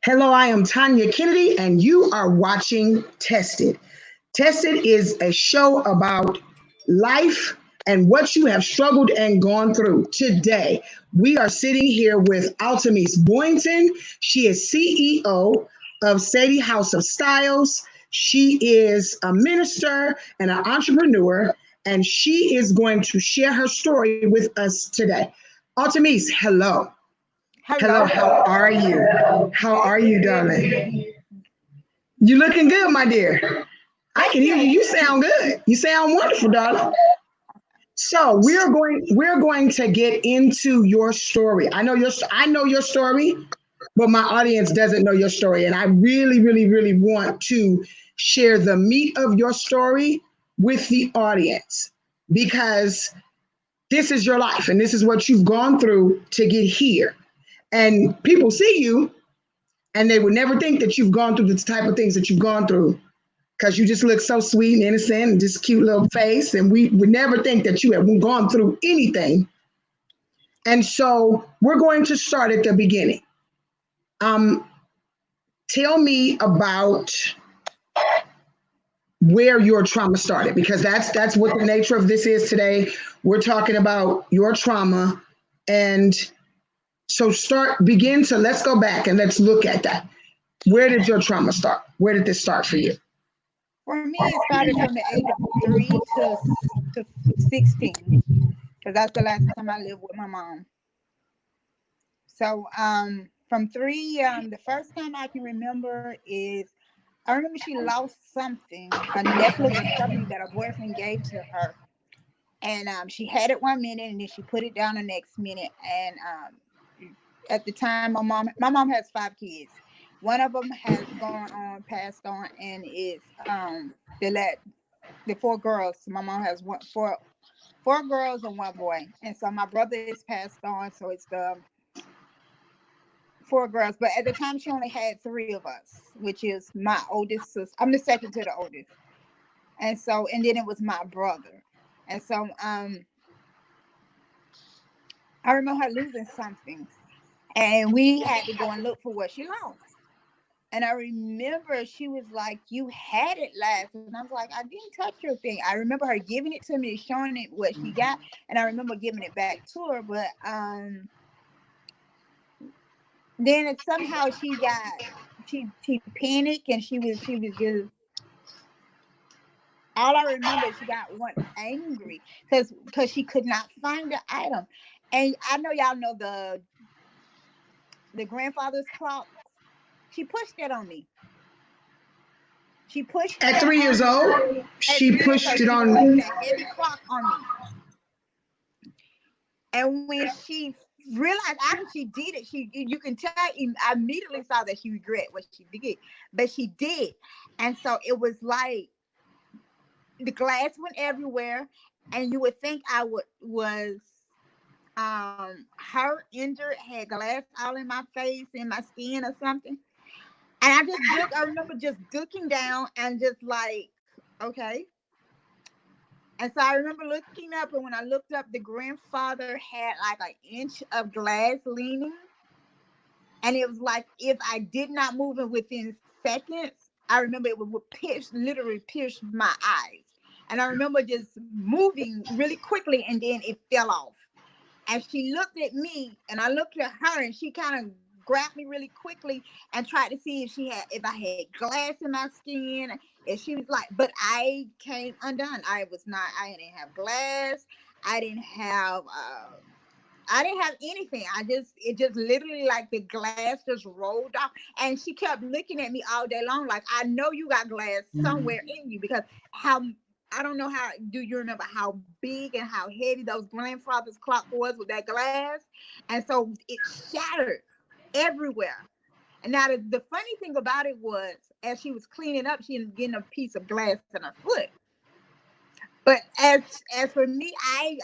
Hello, I am Tanya Kennedy, and you are watching Tested. Tested is a show about life and what you have struggled and gone through. Today, we are sitting here with Altamise Boynton. She is CEO of Sadie House of Styles. She is a minister and an entrepreneur, and she is going to share her story with us today. Altamise, hello. Hello, Hello. how are you? How I'm are you, good. darling? You looking good, my dear. I Thank can hear you. you. You sound good. You sound wonderful, darling. So we're going to get into your story. I know your story, but my audience doesn't know your story, and I really, really, really want to share the meat of your story with the audience because this is your life and this is what you've gone through to get here. And people see you and they would never think that you've gone through the type of things that you've gone through because you just look so sweet and innocent and just cute little face. And we would never think that you have gone through anything. And so we're going to start at the beginning. Um, Tell me about where your trauma started because that's what the nature of this is today. We're talking about your trauma, and so begin to let's go back and let's look at that. Where did your trauma start? Where did this start for you? For me, it started from the age of 3 to 16, because that's the last time I lived with my mom. So, from three, the first time I can remember is I remember she lost something, a necklace or something that a boyfriend gave to her, and she had it one minute and then she put it down the next minute. And at the time, my mom has 5 kids. One of them has gone on, passed on, and is the 4 girls. My mom has four girls and one boy, and so my brother is passed on. So it's the 4 girls. But at the time, she only had 3 of us, which is my oldest sister. I'm the second to the oldest, and then it was my brother, and so I remember her losing something, and we had to go and look for what she lost. And I remember she was like, "You had it last," and I was like, "I didn't touch your thing." I remember her giving it to me, showing it what she got, and I remember giving it back to her. But then somehow she panicked, and she was just, all I remember is she got one angry because she could not find the item. And I know y'all know the grandfather's clock. She pushed that on me. She pushed At that 3 years on me old, at she 3 years pushed old. it She pushed on. that heavy clock on me. And when she realized after she did it, you can tell, I immediately saw that she regret what she did, but she did. And so it was like the glass went everywhere, and you would think I would was her injured, had glass all in my face and my skin or something. And I remember just looking down and just like, okay. And so I remember looking up, and when I looked up, the grandfather had like an inch of glass leaning. And it was like if I did not move it within seconds, I remember it would literally pierce my eyes. And I remember just moving really quickly, and then it fell off. And she looked at me, and I looked at her, and she kind of grabbed me really quickly and tried to see if I had glass in my skin. And she was like, but I came undone. I didn't have glass. I didn't have I didn't have anything. It just literally like the glass just rolled off. And she kept looking at me all day long, like, I know you got glass somewhere in you, because how I don't know, how do you remember how big and how heavy those grandfather's clock was with that glass? And so it shattered everywhere. And now the funny thing about it was, as she was cleaning up, she was getting a piece of glass in her foot. But as for me, I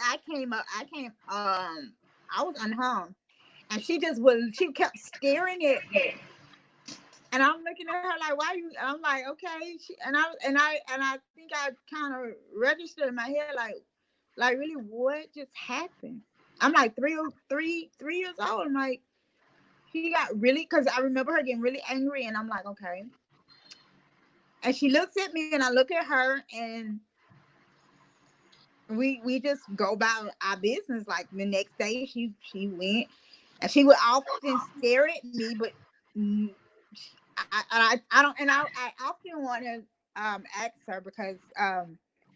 was unhung. And she kept staring at me. And I'm looking at her like, why you? I'm like, okay. And I think I kind of registered in my head, like really, what just happened? I'm like 3 years old. I'm like, She got really, because I remember her getting really angry, and I'm like, okay. And she looks at me, and I look at her, and we just go about our business. Like the next day, she went, and she would often stare at me, but mm, I don't, and I often want to ask her because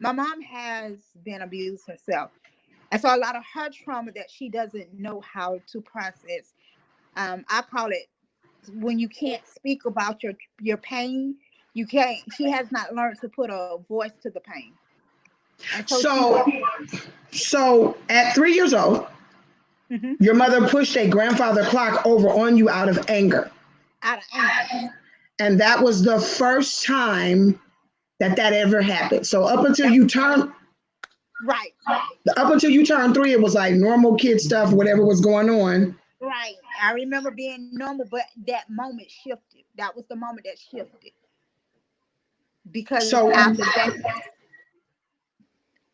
my mom has been abused herself, and so a lot of her trauma that she doesn't know how to process. I call it when you can't speak about your pain. You can't. She has not learned to put a voice to the pain, and so she So, so at 3 years old, mhm, your mother pushed a grandfather clock over on you out of anger. out of anger. And that was the first time that that ever happened. So Yep. Right. up until you turned 3, it was like normal kid stuff, whatever was going on. Right. I remember being normal, but that moment shifted. That was the moment that shifted because So,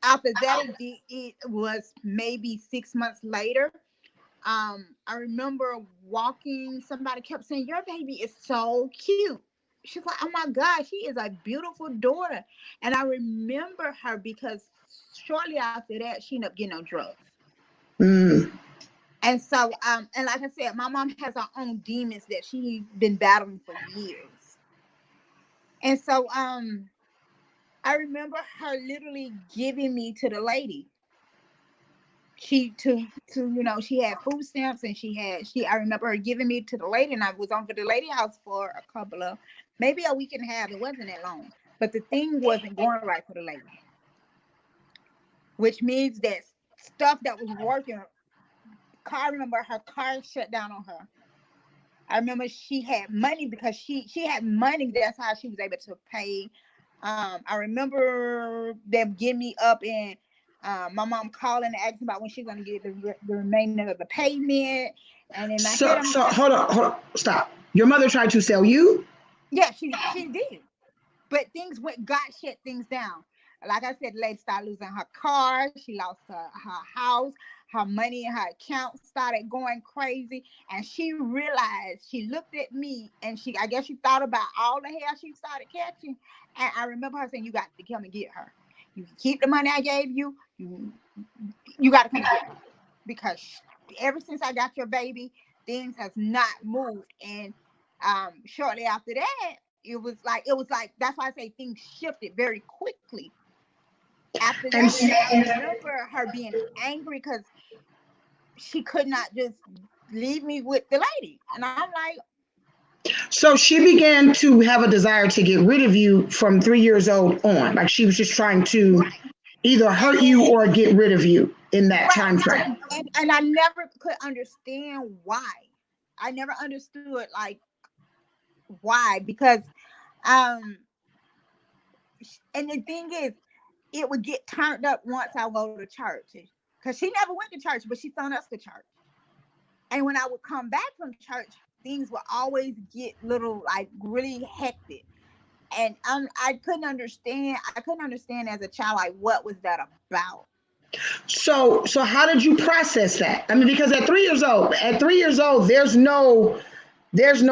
after that it was maybe 6 months later. I remember walking. Somebody kept saying, "Your baby is so cute." She's like, "Oh my God, she is a beautiful daughter." And I remember her because shortly after that, she ended up getting on drugs. mm, And so, and like I said, my mom has her own demons that she's been battling for years. And so, I remember her literally giving me to the lady. She to she had food stamps, and I remember her giving me to the lady, and I was on for the lady house for a couple of maybe a week and a half. It wasn't that long, but the thing wasn't going right for the lady, which means that stuff that was working. I remember her car shut down on her. I remember she had money because she had money. That's how she was able to pay. I remember them getting me up, and my mom calling and asking about when she's gonna get the remainder of the payment. And in my head, so, I'm so like, hold on, stop. Your mother tried to sell you? yeah, she did. But things went, God shut things down. Like I said, the lady started losing her car. She lost her house. Her money in her account started going crazy. And she realized, she looked at me, and I guess she thought about all the hell she started catching. And I remember her saying, "You got to come and get her. You can keep the money I gave you. You got to come and get her. Because ever since I got your baby, things has not moved." And shortly after that, it was like that's why I say things shifted very quickly. After And that, and I remember her being angry because she could not just leave me with the lady. And I'm like, so she began to have a desire to get rid of you from 3 years old on. Like she was just trying to right. either hurt And you or get rid of you in that right. time frame. And I never could understand why. I never understood like why, because um and the thing is, it would get turned up once I go to church. Because she never went to church, but she sent us to church. And when I would come back from church, things would always get little like really hectic. And I couldn't understand as a child, like, what was that about? So how did you process that? I mean, because at 3 years old, there's no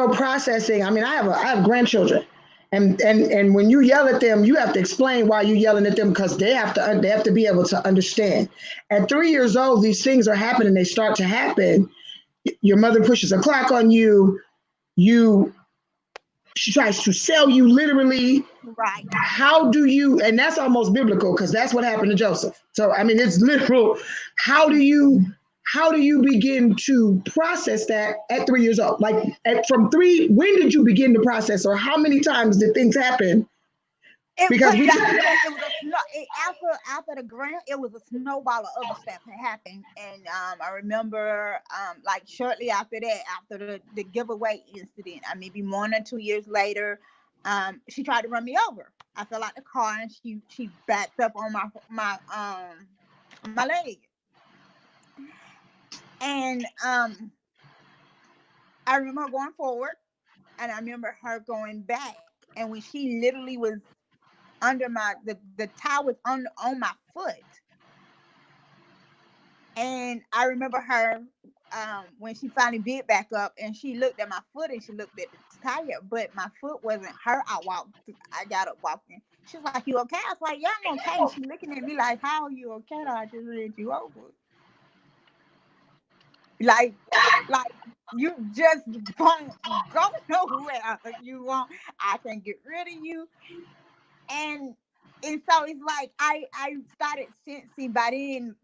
processing. I mean, I have grandchildren, and when you yell at them, you have to explain why you're yelling at them because they have to be able to understand. At 3 years old, these things are happening. They start to happen. Your mother pushes a clock on you. You She tries to sell you literally. Right. How do you, and that's almost biblical because that's what happened to Joseph. So I mean it's literal. How do you begin to process that at 3 years old? Like from 3, when did you begin to process, or how many times did things happen? It Because because we like I said, it was a snow. After the grant, it was a snowball of other stuff that happened. And I remember like shortly after that, after the giveaway incident, I maybe 1 or 2 years later, she tried to run me over. I fell out the car, and she backed up on my leg. And I remember her going forward, and I remember her going back. And when she literally was under the towel was on my foot, and I remember her. when she finally bit back up and she looked at my foot and she looked at the tire, but my foot wasn't hurt. I got up walking. She was like, "You okay?" I was like, "Yeah, I'm okay." She looking at me like, "How are you okay? I just ran you over." Like, like you just won't go nowhere. You won't. I can get rid of you, and so it's like I started sensing by then.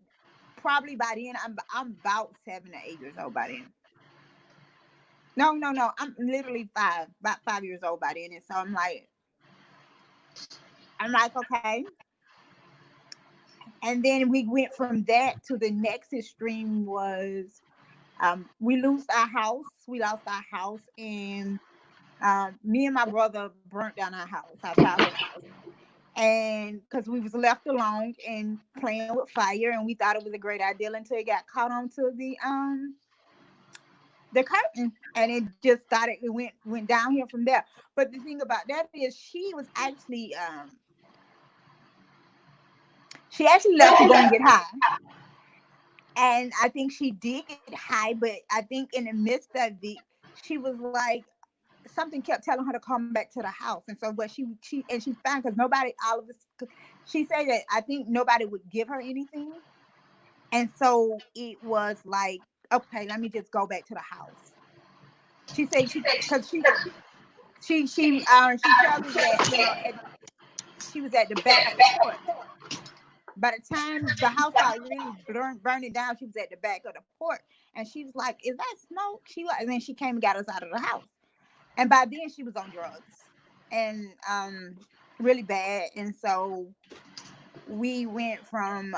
Probably by then, I'm about 7 or 8 years old by then. No, no, no. I'm literally about 5 years old by then, and so I'm like, okay. And then we went from that to the next extreme was we lost our house. We lost our house, and me and my brother burnt down our house, our childhood house, and because we was left alone and playing with fire, and we thought it was a great idea until it got caught onto the curtain, and it just started. It went downhill from there. But the thing about that is, she actually left to go and get high. And I think she did get high, but I think in the midst of it, she was like, something kept telling her to come back to the house. And so, but she's fine because nobody, all of us, she said that I think nobody would give her anything. And so it was like, okay, let me just go back to the house. She said because she tells us that, she was at the back of the porch. By the time the house started really burning down, she was at the back of the porch, and she was like, "Is that smoke?" And then she came and got us out of the house. And by then, she was on drugs, and really bad. And so we went from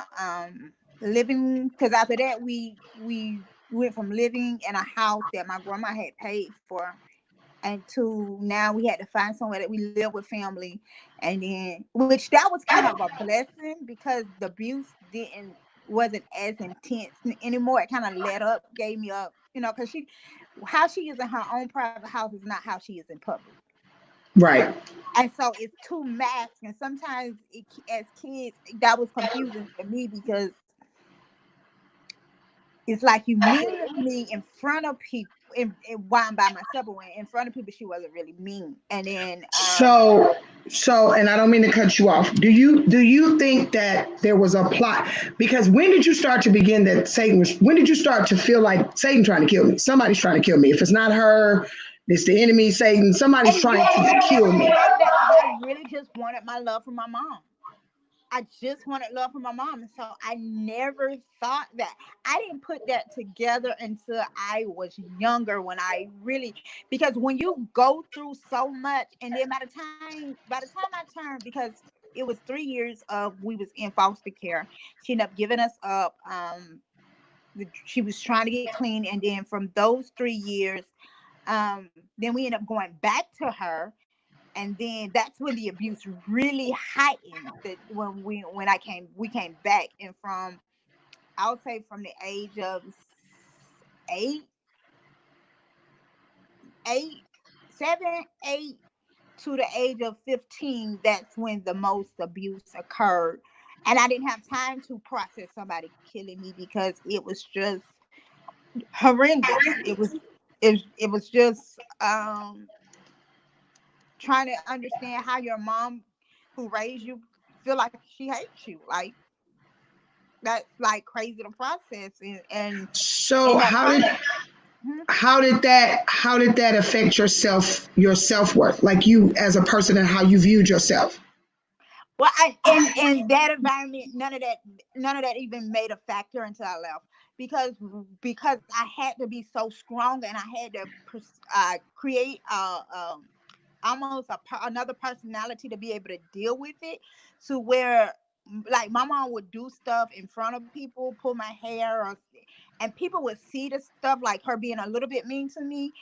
living, because after that we went from living in a house that my grandma had paid for, and to now we had to find somewhere that we live with family. And then, which that was kind of a blessing because the abuse didn't wasn't as intense anymore. It kind of let up, gave me up, because how she is in her own private house is not how she is in public. Right. And so it's too masked, and sometimes as kids that was confusing for me because it's like you mean to me in front of people, while I'm by myself, but when in front of people, she wasn't really mean. And then, So, and I don't mean to cut you off. Do you think that there was a plot? Because when did you start to begin that Satan was? When did you start to feel like Satan trying to kill me? Somebody's trying to kill me. If it's not her, it's the enemy, Satan. Somebody's and trying yes, to kill and me. that I really just wanted my love from my mom. I just wanted love from my mom. And so I never thought that. I didn't put that together until I was younger, when I really, because when you go through so much, and then by the time I turned, because it was 3 years of we was in foster care. She ended up giving us up. She was trying to get clean. And then from those 3 years, then we ended up going back to her, and then that's when the abuse really heightened. That when we came back, and from, I would say, from the age of eight, eight, 7, 8 to the age of 15, that's when the most abuse occurred. And I didn't have time to process somebody killing me because it was just horrendous. It was just trying to understand how your mom who raised you feel like she hates you. Like, that's like crazy to process. And So in that process. Mhm. how did that affect your self worth, like you as a person and how you viewed yourself? Well, in that environment, none of that even made a factor until I left, because I had to be so strong, and I had to create almost another personality to be able to deal with it, to where, like, my mom would do stuff in front of people, pull my hair, and people would see the stuff, like her being a little bit mean to me.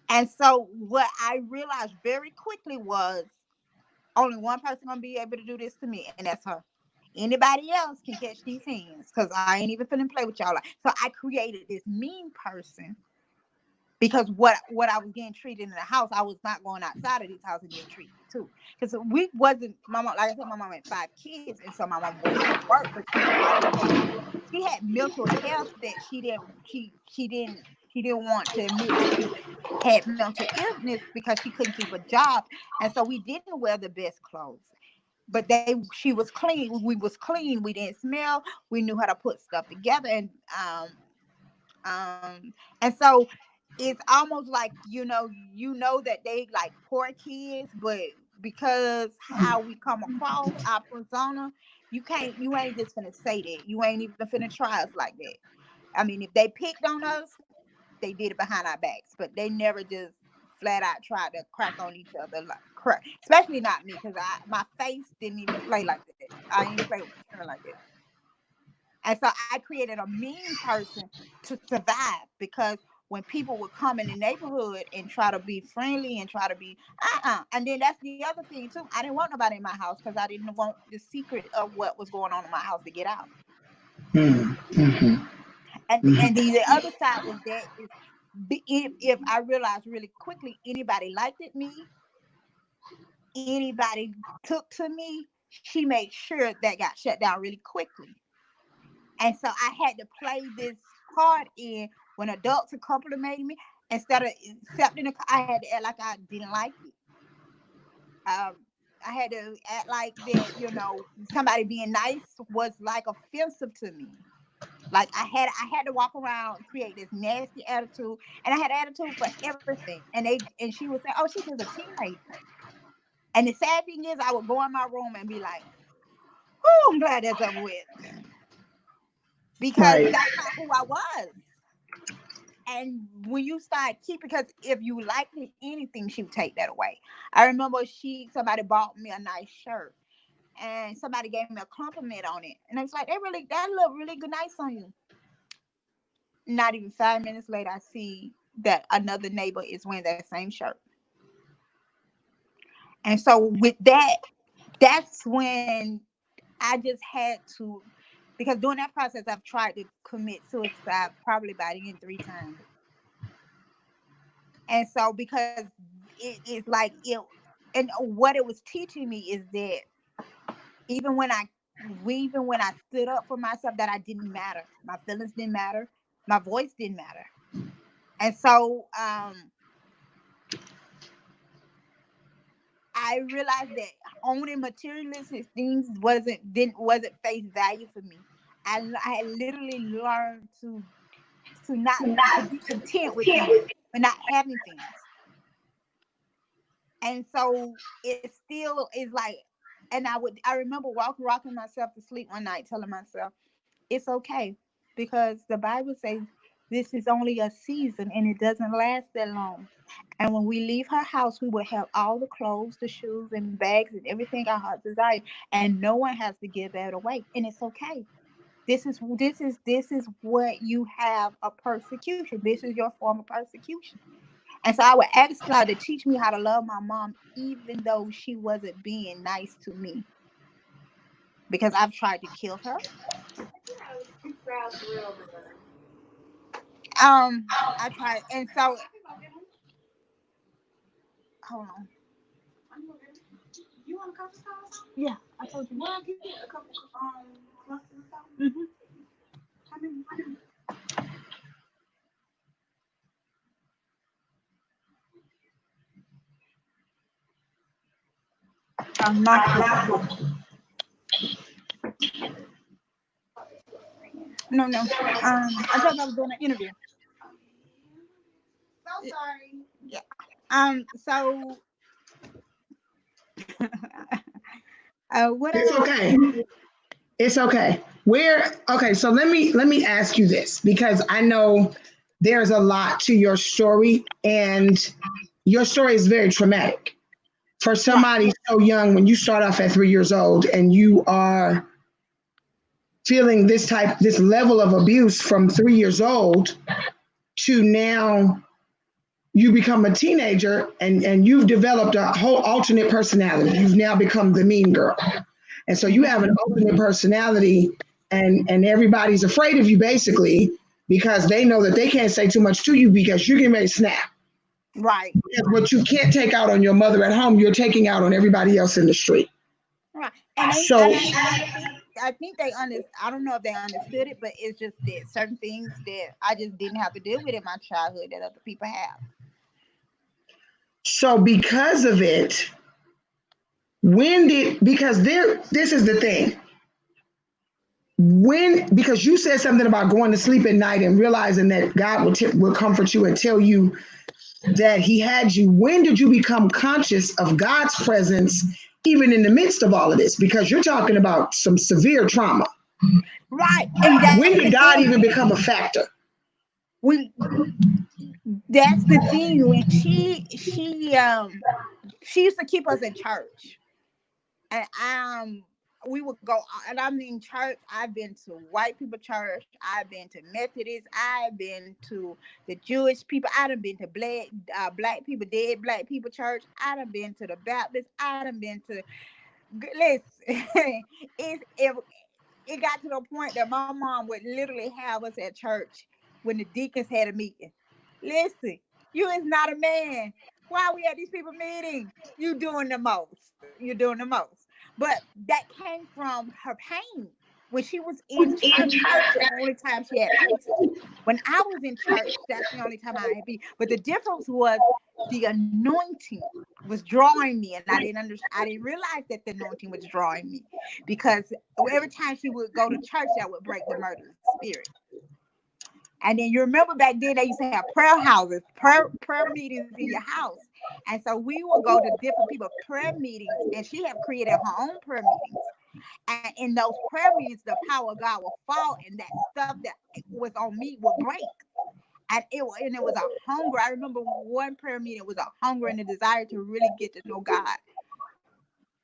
And so what I realized very quickly was, only one person gonna be able to do this to me, and that's her. Anybody else can catch these hands, because I ain't even finna play with y'all. So I created this mean person because what I was getting treated in the house, I was not going outside of this house and getting treated too. Because we wasn't my mom, like I said, my mom had 5 kids, and so my mom was at work, but she had mental health that she didn't want to admit that she had mental illness because she couldn't keep a job, and so we didn't wear the best clothes. But she was clean. We was clean. We didn't smell. We knew how to put stuff together, and so it's almost like that they like poor kids, but because how we come across our persona, you ain't just gonna say that. You ain't even finna try us like that. I mean, if they picked on us, they did it behind our backs, but they never just flat out tried to crack on each other, like crack. Especially not me, because my face didn't even play like that. I didn't play with children like that. And so I created a mean person to survive, because when people would come in the neighborhood and try to be friendly and try to be and then that's the other thing too. I didn't want nobody in my house because I didn't want the secret of what was going on in my house to get out. Mm-hmm. And the other side was that if I realized really quickly anybody liked me, anybody took to me, she made sure that got shut down really quickly. And so I had to play this part in when adults are complimenting me, instead of accepting it, I had to act like I didn't like it. I had to act like that, somebody being nice was like offensive to me. Like I had to walk around, create this nasty attitude, and I had attitude for everything. And she would say, "Oh, she's just a teenager." And the sad thing is, I would go in my room and be like, "Oh, I'm glad that's over with," because that's not who I was. And when you start because if you liked anything, she would take that away. I remember somebody bought me a nice shirt, and somebody gave me a compliment on it, and I was like, that look really good, nice on you. Not even 5 minutes later, I see that another neighbor is wearing that same shirt. And so with that's when I just had to, because during that process, I've tried to commit suicide probably about 3 times. And so because it's like and what it was teaching me is that even when I stood up for myself, that I didn't matter. My feelings didn't matter. My voice didn't matter. And so I realized that owning materialistic things wasn't face value for me. I had literally learned to be content with things, but not having things. And so it still is like, and I remember rocking myself to sleep one night, telling myself, it's okay, because the Bible says this is only a season and it doesn't last that long. And when we leave her house, we will have all the clothes, the shoes, and bags, and everything our heart desires, and no one has to give that away. And it's okay. This is what you have a persecution. This is your form of persecution. And so I would ask God to teach me how to love my mom, even though she wasn't being nice to me, because I've tried to kill her. I tried, and so hold on. You want a cup of sauce? Yeah, I told you. Well, get a couple clusters of sauce. Mm-hmm. No. I thought I was doing an interview. So sorry. Yeah. So. It's okay. It's okay. So let me ask you this, because I know there's a lot to your story, and your story is very traumatic. For somebody so young, when you start off at 3 years old and you are feeling this level of abuse from 3 years old to now you become a teenager and you've developed a whole alternate personality. You've now become the mean girl. And so you have an alternate personality, and everybody's afraid of you, basically, because they know that they can't say too much to you because you're getting ready to snap. Right. Because what you can't take out on your mother at home, you're taking out on everybody else in the street. Right. And So I think they I don't know if they understood it, but it's just that certain things that I just didn't have to deal with in my childhood that other people have. so because of it, because this is the thing. Because you said something about going to sleep at night and realizing that God will comfort you and tell you that he had you. When did you become conscious of God's presence even in the midst of all of this? Because you're talking about some severe trauma. Right. And when did God even become a factor? That's the thing. When she used to keep us in church. And we would go, and I'm in church. I've been to white people church. I've been to Methodist. I've been to the Jewish people. I've been to black people, dead black people church. I've been to the Baptist. I've been to, listen, it got to the point that my mom would literally have us at church when the deacons had a meeting. Listen, you is not a man. Why are we at these people meeting? You doing the most. You're doing the most. But that came from her pain. When she was in church, that's the only time she had peace. When I was in church, that's the only time I had peace. But the difference was the anointing was drawing me, and I didn't realize that the anointing was drawing me, because every time she would go to church, that would break the murderous spirit. And then you remember back then they used to have prayer houses, prayer meetings in your house. And so we would go to different people's prayer meetings, and she had created her own prayer meetings. And in those prayer meetings, the power of God will fall, and that stuff that was on me will break. And it was a hunger. I remember one prayer meeting was a hunger and a desire to really get to know God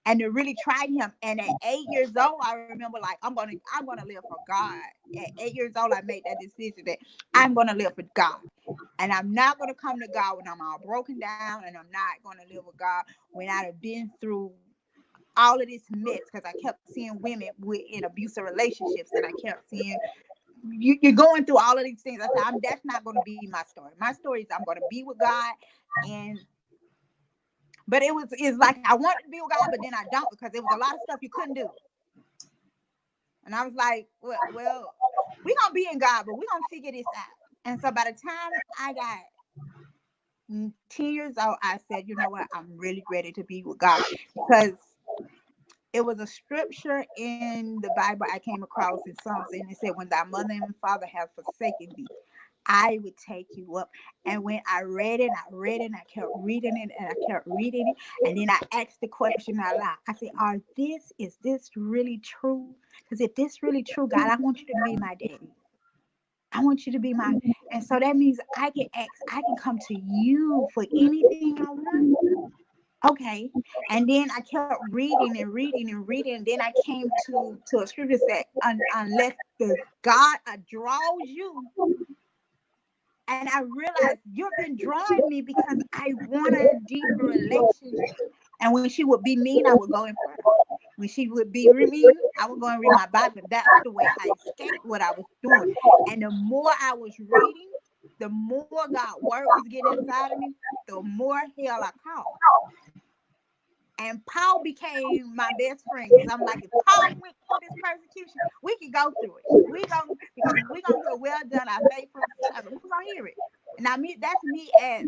and to really try him. And at 8 years old, I remember, like, I'm gonna live for God. At 8 years old, I made that decision that I'm gonna live for God. And I'm not gonna come to God when I'm all broken down, and I'm not gonna live with God when I've been through all of this mess, because I kept seeing women in abusive relationships, and I kept seeing you're going through all of these things. I said, that's not going to be my story. My story is I'm going to be with God. But it's like I wanted to be with God, but then I don't, because there was a lot of stuff you couldn't do. And I was like, well, we're going to be in God, but we're going to figure this out. And so by the time I got 10 years old, I said, you know what? I'm really ready to be with God, because it was a scripture in the Bible I came across in Psalms, and it said, when thy mother and father have forsaken thee, I would take you up. And when I read it, and I kept reading it, and I kept reading it. And then I asked the question out loud. I said, is this really true? Because if this really true, God, I want you to be my daddy. I want you to be my, and so that means I can come to you for anything I want. Okay. And then I kept reading and reading and reading. And then I came to a scripture that unless the God draws you. And I realized you've been drawing me because I want a deeper relationship. And when she would be mean, I would go in front. When she would be mean, I would go and read my Bible. That's the way I escaped what I was doing. And the more I was reading, the more God's word was getting inside of me, the more hell I caught. And Paul became my best friend, because I'm like, if Paul went through this persecution, we can go through it. Because we're gonna hear, well done, our faithful servant. We're gonna hear it. And I mean, that's me at,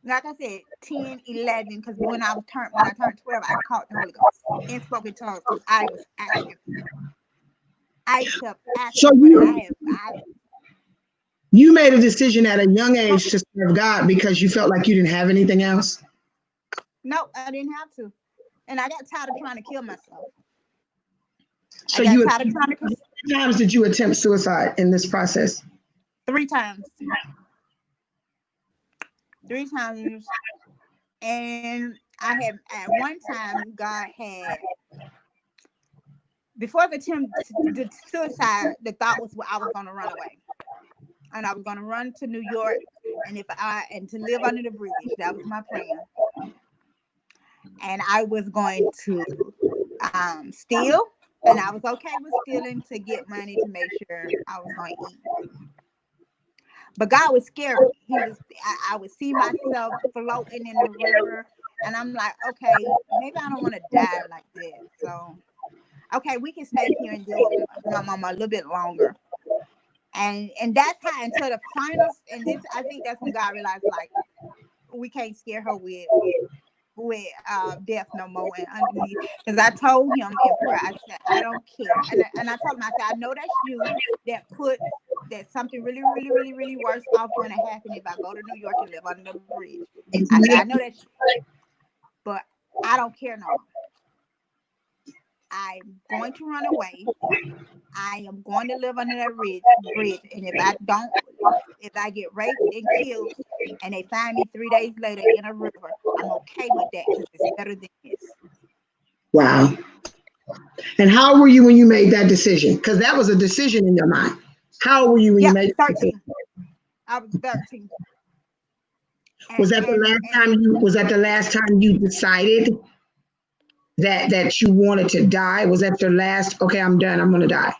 like I said, 10, 11, because when I turned 12, I caught the Holy Ghost in spoken tongues, because I was asking. I kept asking for it. You made a decision at a young age to serve God because you felt like you didn't have anything else? No, I didn't have to. And I got tired of trying to kill myself. So how many times did you attempt suicide in this process? 3 times. 3 times. And I had, at one time, God had, before the attempt to suicide, the thought was I was going to run away. And I was going to run to New York, and to live under the bridge. That was my plan. And I was going to steal. And I was okay with stealing to get money to make sure I was going to eat. But God was scary. I would see myself floating in the river, and I'm like, okay, maybe I don't want to die like that. So, okay, we can stay here and deal with my mama a little bit longer. And that's how until the finals. And this, I think that's when God realized, like, we can't scare her with death no more. And underneath, because I told him in prayer, I said, I don't care. And I told him, I said, I know that's you that put that something really, really, really, really worse off going to happen if I go to New York and live under the bridge. I said, I know that's you, but I don't care no more. I'm going to run away. I am going to live under that bridge. And if I get raped and killed and they find me 3 days later in a river, I'm okay with that because it's better than this. Wow. And how were you when you made that decision? Because that was a decision in your mind. How were you when you made 13. I was 13. Was that the last time you decided that you wanted to die? Was that your last, okay, I'm done, I'm gonna die?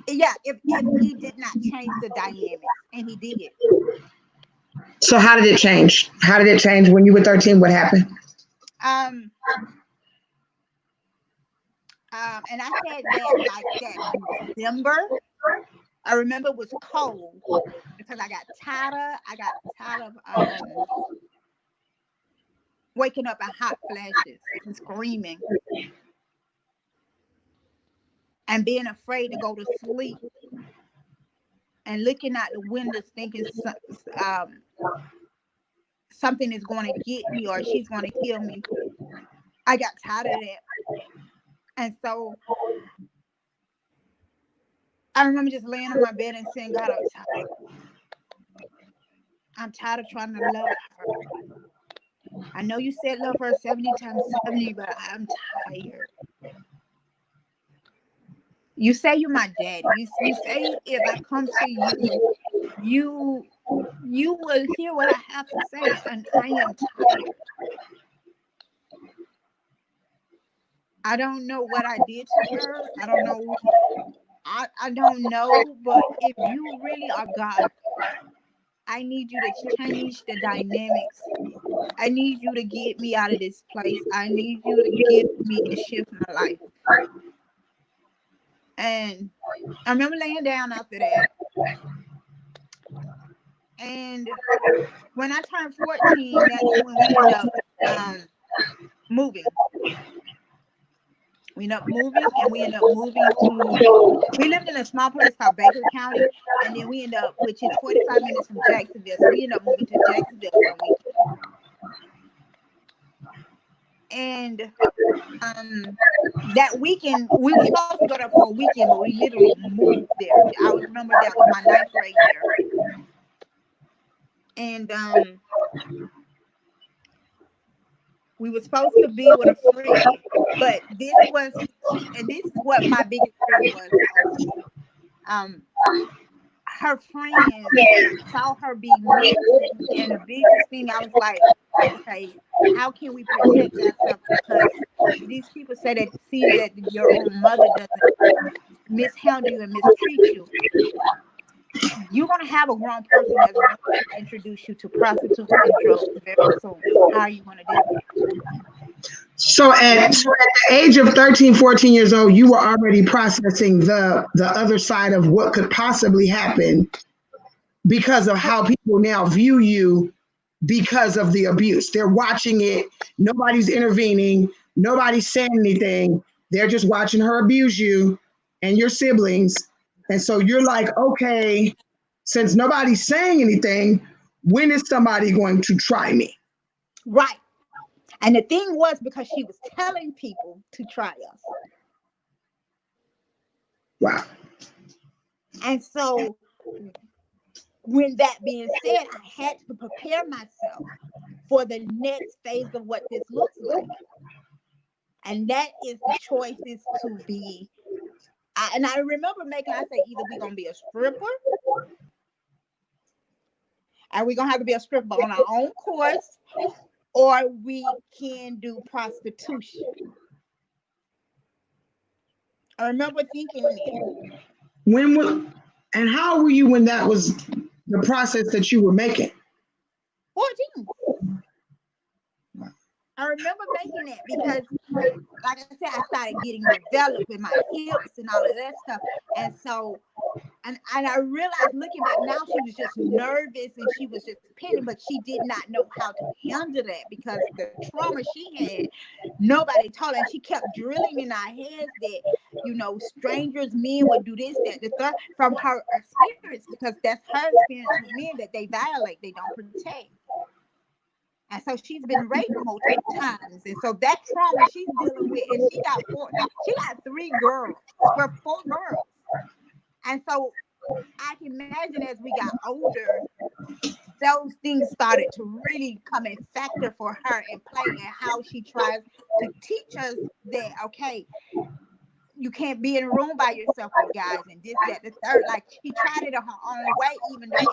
Yeah, if he did not change the dynamics, and he did. So how did it change? How did it change when you were 13? What happened? And I said that like that December. I remember it was cold because I got tired of waking up in hot flashes and screaming and being afraid to go to sleep and looking out the windows thinking something is going to get me or she's going to kill me. I got tired of that. And so I remember just laying on my bed and saying, God, I'm tired. I'm tired of trying to love her. I know you said love her 70 times 70, but I'm tired. You say you're my daddy. You say if I come to you will hear what I have to say, and I am tired. I don't know what I did to her. I don't know. I don't know, but if you really are God, I need you to change the dynamics. I need you to get me out of this place. I need you to give me and shift my life. And I remember laying down after that. And when I turned 14, that's when we ended up moving. We ended up moving, and we ended up moving to, we lived in a small place called Baker County, and then we ended up, which is 45 minutes from Jacksonville. So we ended up moving to Jacksonville for a weekend. And that weekend, we were supposed to go there for a weekend, but we literally moved there. I remember that was my 9th grade year. And we were supposed to be with a friend, but this is what my biggest fear was. Her friends saw her being moved, and the biggest thing I was like, okay, how can we protect ourselves? Because these people say that see that your own mother doesn't mishandle you and mistreat you. You're gonna have a grown person that's going to introduce you to prostitutes and drugs very soon. How are you gonna do it? So at the age of 13, 14 years old, you were already processing the other side of what could possibly happen because of how people now view you because of the abuse. They're watching it. Nobody's intervening. Nobody's saying anything. They're just watching her abuse you and your siblings. And so you're like, okay, since nobody's saying anything, when is somebody going to try me? Right. And the thing was because she was telling people to try us. Wow. And so when that being said, I had to prepare myself for the next phase of what this looks like. And that is the choices to be. And I remember I say either we're going to be a stripper and we're going to have to be a stripper on our own course, or we can do prostitution. I remember thinking that. When was, and how were you when that was the process that you were making? 14. I remember making that because, like I said, I started getting developed in my hips and all of that stuff. And so, and I realized looking back now, she was just nervous and she was just pinning, but she did not know how to handle that because the trauma she had, nobody told her. And she kept drilling in our heads that, strangers, men would do this, that, the third, from her experience, because that's her experience with men, that they violate, they don't protect. And so she's been raped multiple times. And so that trauma she's dealing with, and she got 3 girls, well, 4 girls. And so I can imagine as we got older, those things started to really come in factor for her and play, and how she tries to teach us that, okay, you can't be in a room by yourself with guys and this, that, the third. Like, she tried it in her own way, even though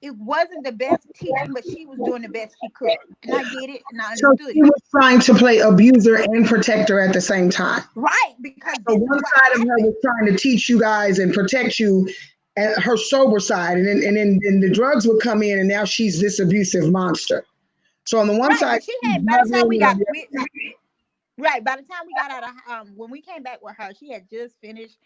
it wasn't the best teaching, but she was doing the best she could. And I get it, and I So understood she it. was trying to play abuser and protector at the same time. Right, because So this is one what side of her happened. was trying to teach you guys and protect you, and her sober side, and then the drugs would come in, and now she's this abusive monster. So on the one Right, side, but she she's had, by the time we loving got, and right, by the time we got out of, when we came back with her, she had just finished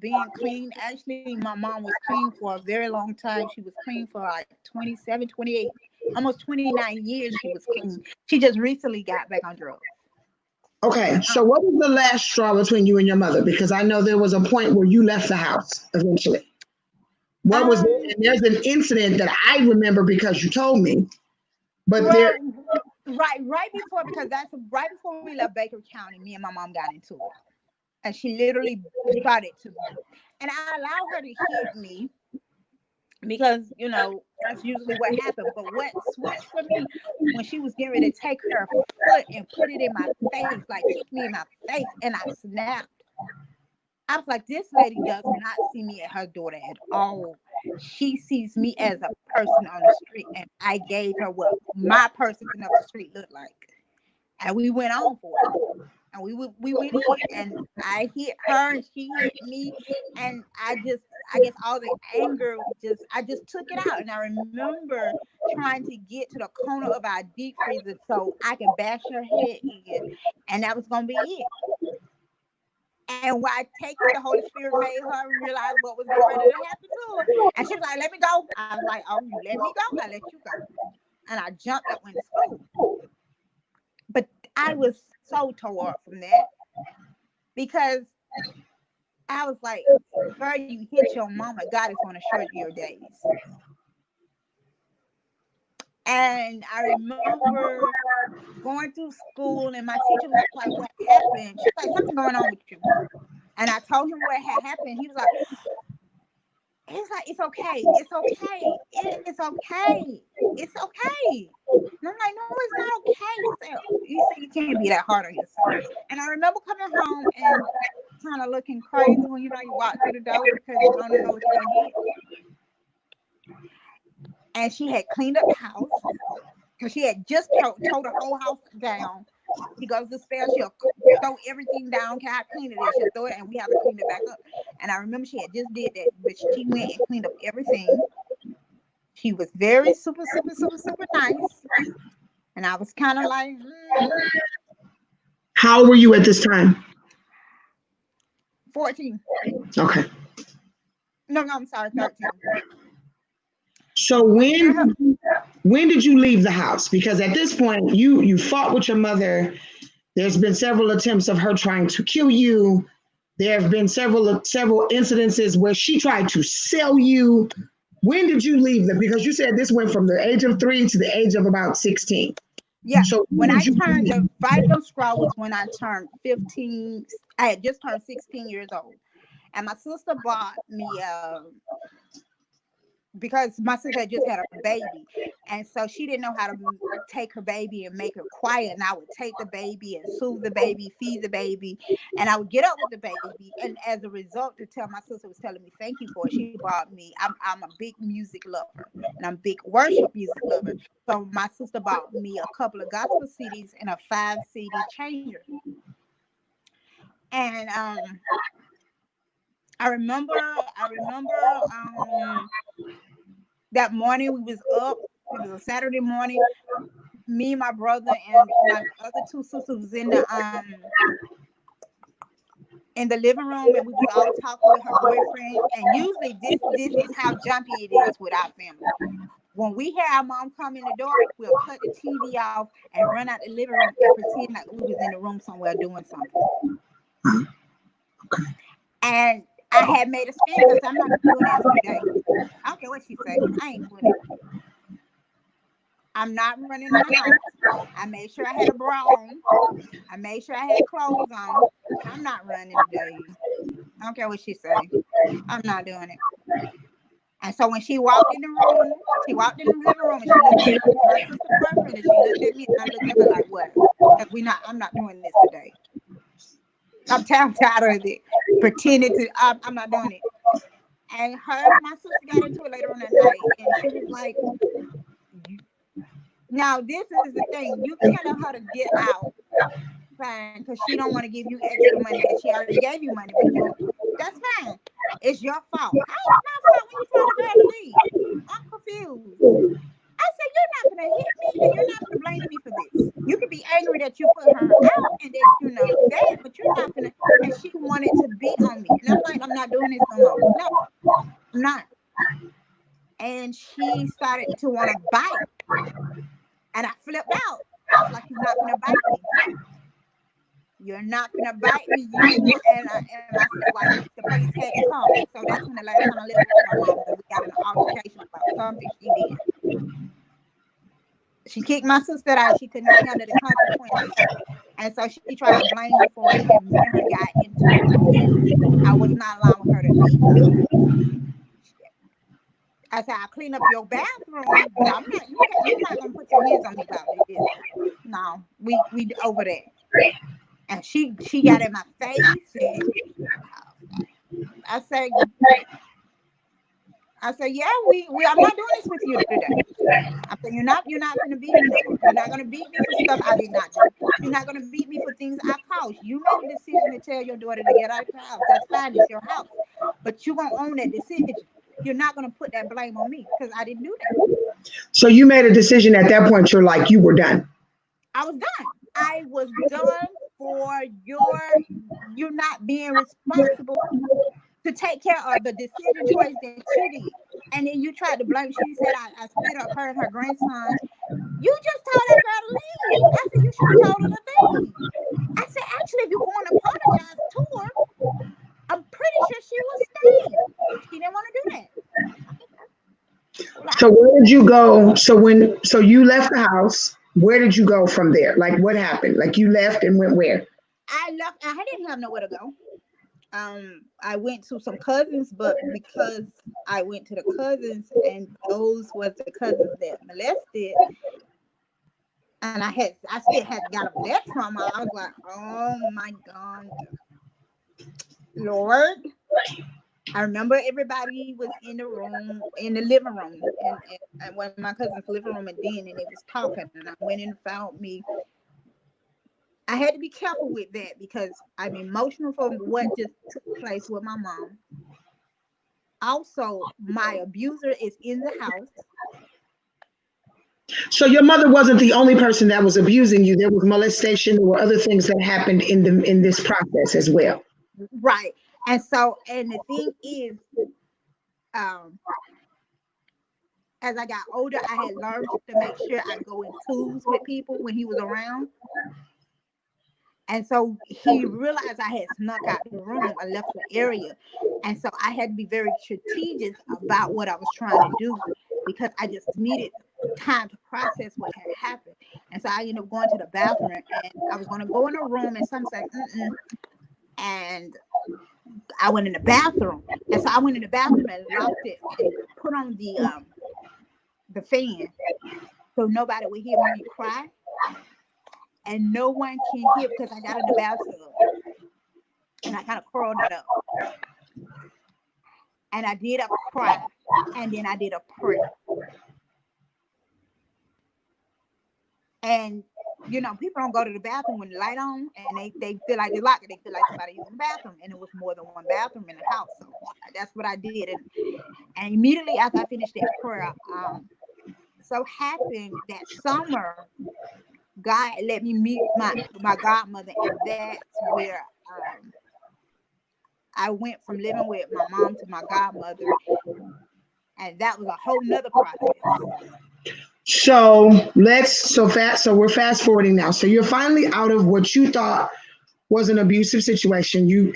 being clean. Actually, my mom was clean for a very long time. She was clean for like 27, 28, almost 29 years she was clean. She just recently got back on drugs. okay. Um, So what was the last straw between you and your mother? Because I know there was a point where you left the house eventually. What was it? um And there's an incident that I remember because you told me, but there. well, right before, because that's right before we left Baker County, me and my mom got into it. And she literally started to, and I allowed her to hit me because that's usually what happened. But what switched for me, when she was getting ready to take her foot and put it in my face, like kick me in my face, and I snapped. I was like, this lady does not see me as her daughter at all. She sees me as a person on the street, and I gave her what my person of the street looked like, and we went on for it. And we went in, and I hit her and she hit me, and I guess all the anger, I just took it out. And I remember trying to get to the corner of our deep freezer so I could bash her head in, and that was gonna be it. And while taking, the Holy Spirit made her realize what was getting ready to happen to her, and she was like, "Let me go." I was like, "Oh, you let me go? I let you go." And I jumped up, went to school. But I was so tore up from that, because I was like, girl, you hit your mama, God is going to shorten your days. And I remember going through school, and my teacher was like, what happened? She was like, something going on with you. And I told him what had happened. He was like, it's okay. It's okay. It's okay. It's okay. And I'm like, no, it's not okay. He said, you can't be that hard on yourself. And I remember coming home and kind of looking crazy when you walk through the door because you don't know what you're gonna get. And she had cleaned up the house because she had just tore the whole house down. She goes to spell, she'll throw everything down. Can I clean it? She'll throw it, and we have to clean it back up. And I remember she had just did that, but she went and cleaned up everything. She was very super, super, super, super nice. And I was kind of like, How old were you at this time? 14. Okay. No, I'm sorry, 13. So when did you leave the house? Because at this point, you fought with your mother. There's been several attempts of her trying to kill you. There have been several incidences where she tried to sell you. When did you leave them? Because you said this went from the age of 3 to the age of about 16. Yeah. So When I turned, the final straw was when I turned 15. I had just turned 16 years old. And my sister bought me because my sister had just had a baby, and so she didn't know how to take her baby and make her quiet. And I would take the baby and soothe the baby, feed the baby, and I would get up with the baby. And as a result, to tell, my sister was telling me thank you for it. She bought me. I'm a big music lover, and I'm a big worship music lover. So my sister bought me a couple of gospel CDs and a 5 CD changer. And I remember that morning we was up. It was a Saturday morning. Me, my brother, and my other two sisters was in the living room, and we was all talking with her boyfriend. And usually this is how jumpy it is with our family. When we hear our mom come in the door, we'll cut the TV off and run out the living room and pretend like we was in the room somewhere doing something. And I had made a stand because I'm not doing this today. I don't care what she say. I ain't doing it. I'm not running in the house. I made sure I had a bra on. I made sure I had clothes on. I'm not running today. I don't care what she say. I'm not doing it. And so when she walked in the room, she walked in the living room and she looked at my sister's boyfriend and she looked at me and I looked at her like, what? Because I'm not doing this today. I'm tired of it. Pretending to, I'm not doing it. And my sister got into it later on that night and she was like, now this is the thing. You telling her to get out, fine, because she don't want to give you extra money and she already gave you money, but that's fine. It's your fault. How is my fault when you tell the girl to leave? I'm confused. I said, you're not going to hit me and you're not going to blame me for this. You could be angry that you put her out and that, that, but you're not going to. And she wanted to beat on me. And I'm like, I'm not doing this no more. No, I'm not. And she started to want to bite. And I flipped out. I was like, you're not going to bite me. You're not going to bite me. And I said, why the police had to come. So that's when the last time I lived with my mom, we got in an altercation about something she did. She kicked my sister out. She could not handle the consequences. And so she tried to blame me for it. And me and her got into it. And I was not allowing her to leave. I said, I'll clean up your bathroom, but you're not going to put your hands on me about this. No, we over that. And she got in my face. And I said, yeah, I'm not doing this with you today. I said, you're not going to beat me no more. You're not going to beat me for stuff I did not do. You're not going to beat me for things I caused. You made a decision to tell your daughter to get out of the house. That's fine. It's your house. But you're going to own that decision. You're not going to put that blame on me because I didn't do that. So you made a decision at that point. You're like, you were done. I was done. I was done for you not being responsible to take care of the decision choice that you did. And then you tried to blame. She said, I split up her and her grandson. You just told that girl to leave. I said, you should have told her to leave. I said, actually, if you're going to apologize to her, I'm pretty sure she will stay. She didn't want to do that. So where did you go? So you left the house. Where did you go from there? Like what happened? Like you left and went where? I left. I didn't have nowhere to go. I went to some cousins, but because I went to the cousins and those was the cousins that molested, and I still had got over that trauma. I was like, oh my God, Lord. I remember everybody was in the room, in the living room, and when my cousin's living room, and they was talking, and I went and found me. I had to be careful with that because I'm emotional from what just took place with my mom. Also, my abuser is in the house. So your mother wasn't the only person that was abusing you. There was molestation. There were other things that happened in this process as well. Right. And the thing is, as I got older, I had learned to make sure I go in twos with people when he was around. And so he realized I had snuck out the room. I left the area. And so I had to be very strategic about what I was trying to do because I just needed time to process what had happened. And so I ended up going to the bathroom and I was going to go in a room and some said, and I went in the bathroom. And so I went in the bathroom and locked it and put on the fan so nobody would hear me cry. And no one can hear because I got in the bathtub and I kind of curled it up. And I did a cry and then I did a prayer. And people don't go to the bathroom with the light on, and they feel like they lock it. They feel like somebody using the bathroom, and it was more than one bathroom in the house. So that's what I did, and immediately after I finished that prayer, so happened that summer, God let me meet my godmother, and that's where I went from living with my mom to my godmother, and that was a whole nother process. So so we're fast forwarding now. So you're finally out of what you thought was an abusive situation. You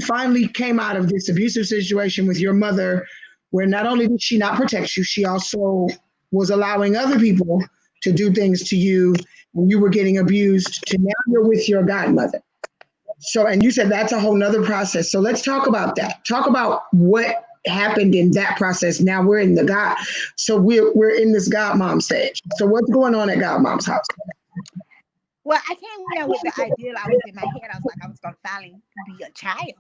finally came out of this abusive situation with your mother, where not only did she not protect you, she also was allowing other people to do things to you, and you were getting abused. To now you're with your godmother. So, and you said that's a whole nother process. So let's talk about that. Talk about what happened in that process. Now we're in the God. So we're in this godmom stage. So what's going on at godmom's house? Well, I came there with the ideal. I was in my head. I was like, I was going to finally be a child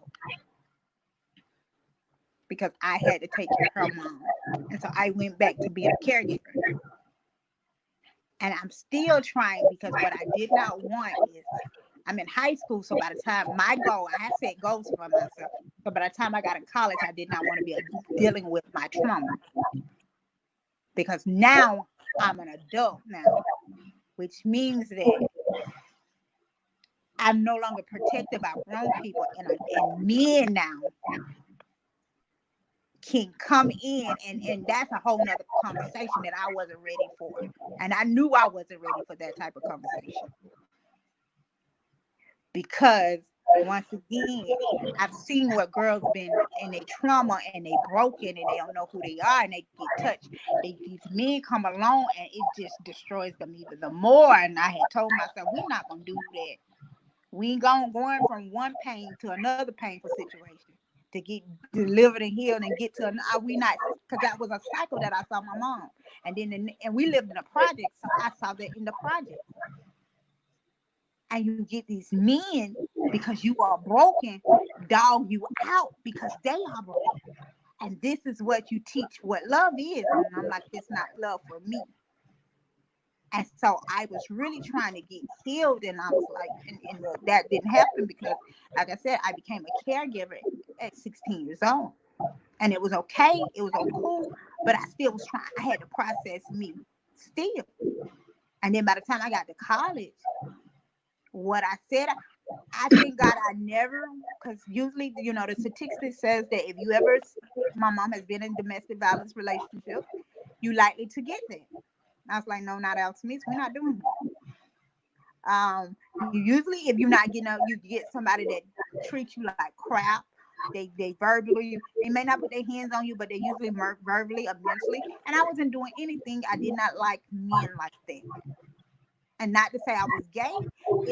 because I had to take care of her mom. And so I went back to being a caregiver. And I'm still trying, because what I did not want is, I'm in high school. So by the time my goal, I had set goals for myself. So by the time I got in college, I did not want to be dealing with my trauma. Because now I'm an adult now, which means that I'm no longer protected by grown people, and men now can come in, and that's a whole nother conversation that I wasn't ready for. And I knew I wasn't ready for that type of conversation. Because once again, I've seen where girls been in their trauma and they broken and they don't know who they are and they get touched. These men come along and it just destroys them even the more. And I had told myself, we're not gonna do that. We ain't going from one pain to another painful situation to get delivered and healed and get to we not, because that was a cycle that I saw my mom. And then and we lived in a project, so I saw that in the project. And you get these men, because you are broken, dog you out because they are broken. And this is what you teach what love is. And I'm like, it's not love for me. And so I was really trying to get healed, and I was like, and that didn't happen because, like I said, I became a caregiver at 16 years old. And it was okay. It was all cool, but I still was trying. I had to process me still. And then by the time I got to college, what I said, I thank God I never, because usually, the statistics says that if you ever, my mom has been in domestic violence relationship, you likely to get that. I was like, no, not Al Smith. We're not doing that. You usually, if you're not getting up, you get somebody that treats you like crap. They verbally, they may not put their hands on you, but they usually verbally or mentally. And I wasn't doing anything. I did not like men like that. And not to say I was gay,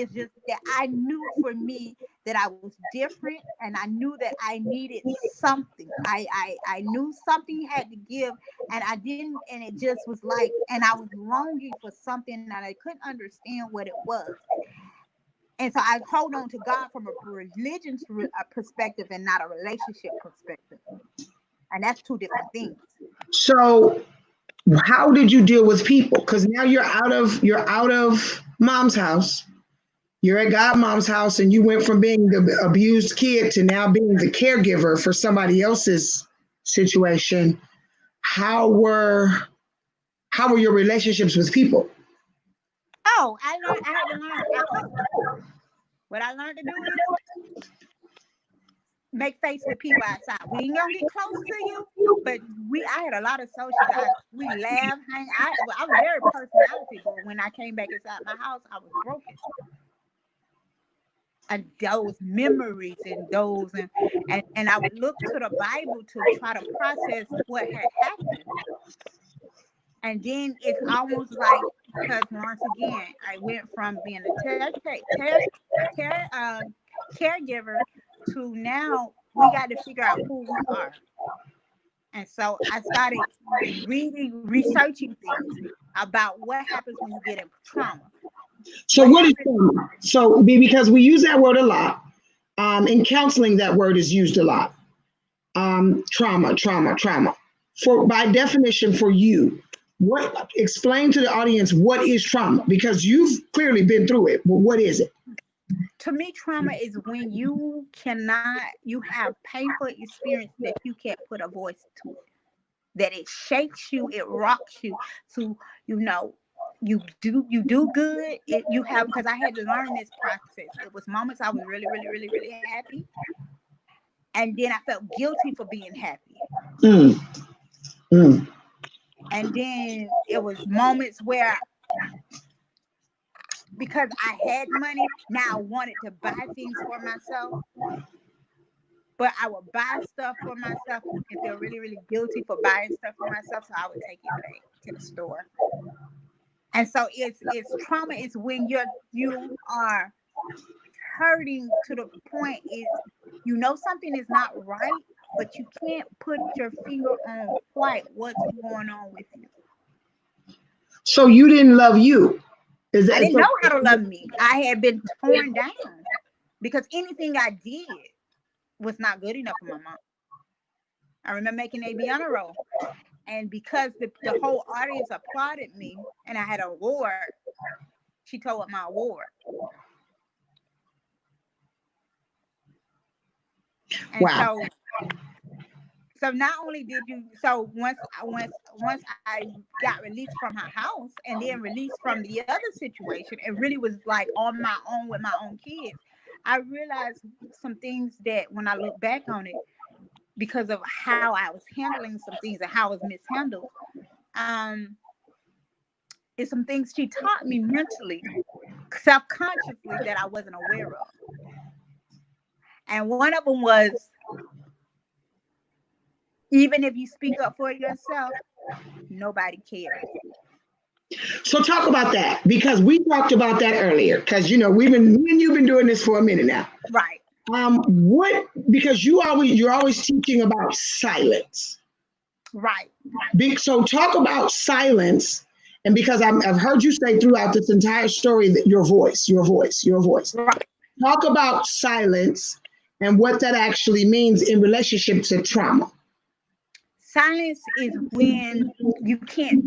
it's just that I knew for me that I was different, and I knew that I needed something. I knew something had to give, and I didn't, and it just was like, and I was longing for something, and I couldn't understand what it was. And so I hold on to God from a religion perspective and not a relationship perspective. And that's two different things. So how did you deal with people? Because now you're out of mom's house. You're at godmom's house, and you went from being the abused kid to now being the caregiver for somebody else's situation. How were your relationships with people? Oh, I had to learn. What I learned to do is make face with people outside. We ain't gonna get close to you, but I had a lot of social. We laughed, hang. I was very personality, but when I came back inside my house, I was broken. And those memories and those and I would look to the Bible to try to process what had happened. And then it's almost like, because once again, I went from being a caregiver to now we got to figure out who we are. And so I started researching things about what happens when you get in trauma. So what is trauma? So because we use that word a lot, in counseling, that word is used a lot. Trauma. For by definition, for you, What explain to the audience what is trauma? Because you've clearly been through it, but what is it? To me, trauma is when you have painful experience that you can't put a voice to it, that it shakes you, it rocks you. So, you know, you do good. You have, because I had to learn this process. It was moments I was really, really, really, really happy. And then I felt guilty for being happy. Mm, mm. And then it was moments where, because I had money, now I wanted to buy things for myself, but I would buy stuff for myself and feel really, really guilty for buying stuff for myself. So I would take it back to the store. And so it's trauma is when you are hurting to the point is, something is not right, but you can't put your finger on quite what's going on with you. So you didn't love you. Is I that didn't so? know how to love me. I had been torn down because anything I did was not good enough for my mom. I remember making a honor roll, and because the whole audience applauded me and I had an award, she told my award. And Wow. so not only did you, so once I got released from her house and then released from the other situation and really was like on my own with my own kids, I realized some things that when I look back on it, because of how I was handling some things and how I was mishandled, um, is some things she taught me mentally, self-consciously, that I wasn't aware of. And one of them was, even if you speak up for yourself, nobody cares. So talk about that because we talked about that earlier. Because me and you've been doing this for a minute now. Right. What? Because you're always teaching about silence. Right. So talk about silence, and because I've heard you say throughout this entire story that your voice, your voice, your voice. Right. Talk about silence and what that actually means in relationship to trauma. Silence is when you can't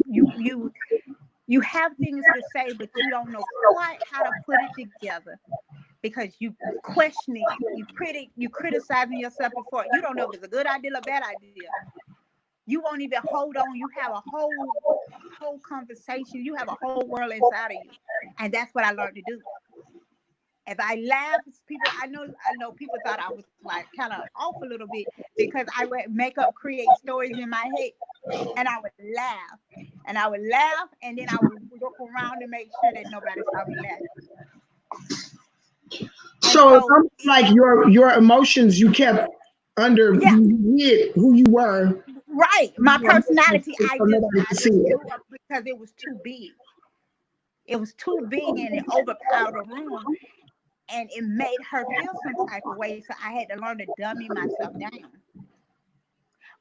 you have things to say, but you don't know quite how to put it together because you questioning, you criticizing yourself before. You don't know if it's a good idea or a bad idea. You won't even hold on. You have a whole conversation. You have a whole world inside of you, and that's what I learned to do. If I laugh, I know people thought I was like kind of off a little bit because I would create stories in my head, and I would laugh, and then I would look around to make sure that nobody saw me laughing. And So it's so, almost like your emotions you kept under, yeah, you hid who you were. right. My personality, I For nobody to see just it. blew up because it was too big. It was too big, and it overpowered the room, and it made her feel some type of way. So I had to learn to dummy myself down.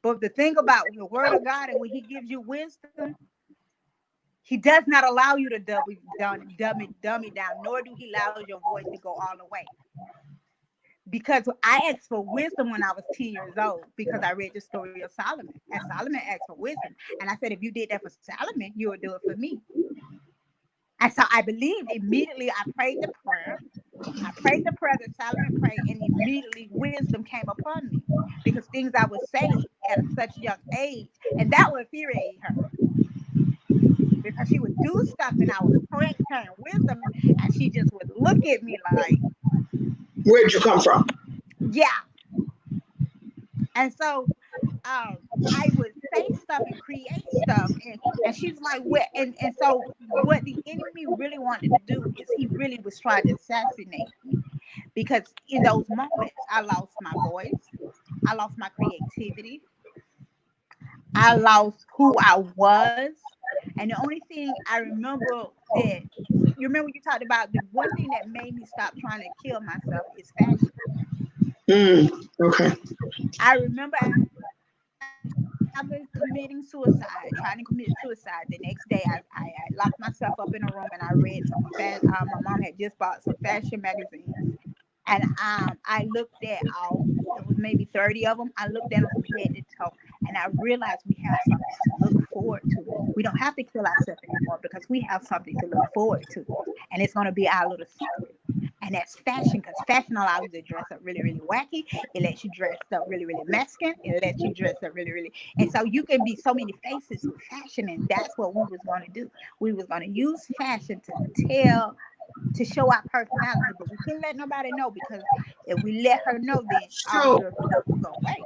But the thing about the word of God, and when he gives you wisdom, he does not allow you to dummy down, nor do he allow your voice to go all the way. Because I asked for wisdom when I was 10 years old, because I read the story of Solomon. And Solomon asked for wisdom. And I said, if you did that for Solomon, you would do it for me. And so I believed immediately. I prayed the prayer. I prayed the prayer that Solomon prayed, and immediately wisdom came upon me because things I would say at such young age, and that would infuriate her because she would do stuff and I was praying wisdom, and she just would look at me like, Where'd you come from? yeah. And so I would say stuff and create stuff, and she's like, what? And so what the enemy really wanted to do is he really was trying to assassinate me. Because in those moments, I lost my voice, I lost my creativity, I lost who I was. And the only thing I remember that, you remember you talked about the one thing that made me stop trying to kill myself is fashion. Okay. I remember after committing suicide, trying to commit suicide, the next day I locked myself up in a room and I read some my mom had just bought some fashion magazines. And I looked at all, it was maybe 30 of them. I looked at them from head to toe, and I realized we have something to look forward to. We don't have to kill ourselves anymore because we have something to look forward to. And it's going to be our little secret. And that's fashion, because fashion allows you to dress up really, really wacky. It lets you dress up really, really Mexican. It lets you dress up really, really. And so you can be so many faces with fashion. And that's what we was going to do. We was going to use fashion to show our personality, but we couldn't let nobody know, because if we let her know, then all So the stuff will go away.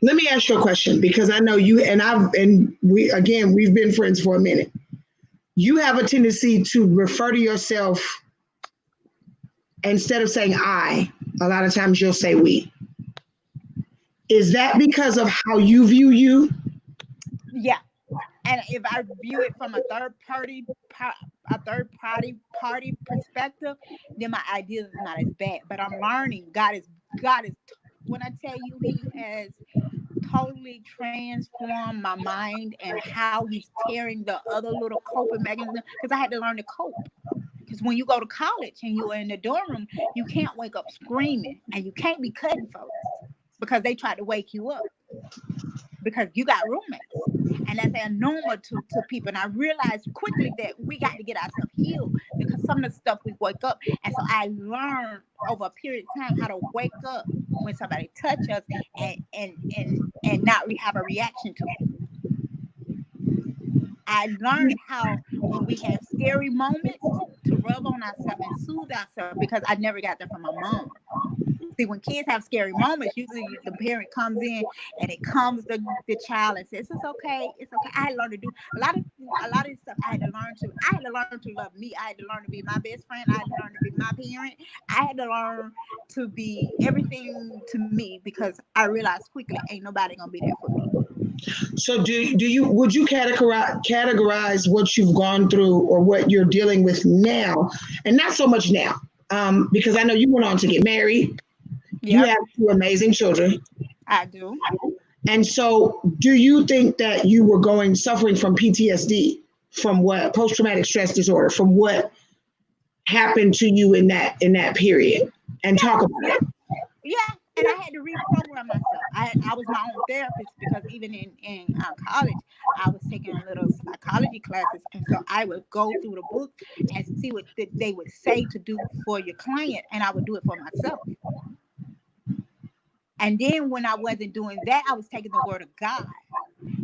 let me ask you a question, because I know you and we've been friends for a minute. You have a tendency to refer to yourself instead of saying I. A lot of times you'll say we. Is that because of how you view you? Yeah. And if I view it from a third party perspective, then my ideas is not as bad. But I'm learning. God is. When I tell you, He has totally transformed my mind and how He's tearing the other little coping mechanism. Because I had to learn to cope. Because when you go to college and you're in the dorm room, you can't wake up screaming, and you can't be cutting folks because they try to wake you up, because you got roommates, and that's abnormal to people. And I realized quickly that we got to get ourselves healed, because some of the stuff we wake up. And so I learned over a period of time how to wake up when somebody touch us, and not have a reaction to it. I learned how, when we have scary moments, to rub on ourselves and soothe ourselves, because I never got that from my mom. See, when kids have scary moments, usually the parent comes in and it calms the child and says, "It's okay, it's okay." I had to learn to do a lot of this stuff. I had to learn to love me. I had to learn to be my best friend. I had to learn to be my parent. I had to learn to be everything to me, because I realized quickly ain't nobody gonna be there for me. So would you categorize what you've gone through or what you're dealing with now, and not so much now, because I know you went on to get married. You Yep, have two amazing children. I do. And so do you think that you were suffering from PTSD, from what, post traumatic stress disorder, from what happened to you in that period? And talk about it. Yeah, and I had to reprogram myself. I was my own therapist, because even in college, I was taking a little psychology classes, and so I would go through the book and see what they would say to do for your client, and I would do it for myself. And then when I wasn't doing that, I was taking the word of God.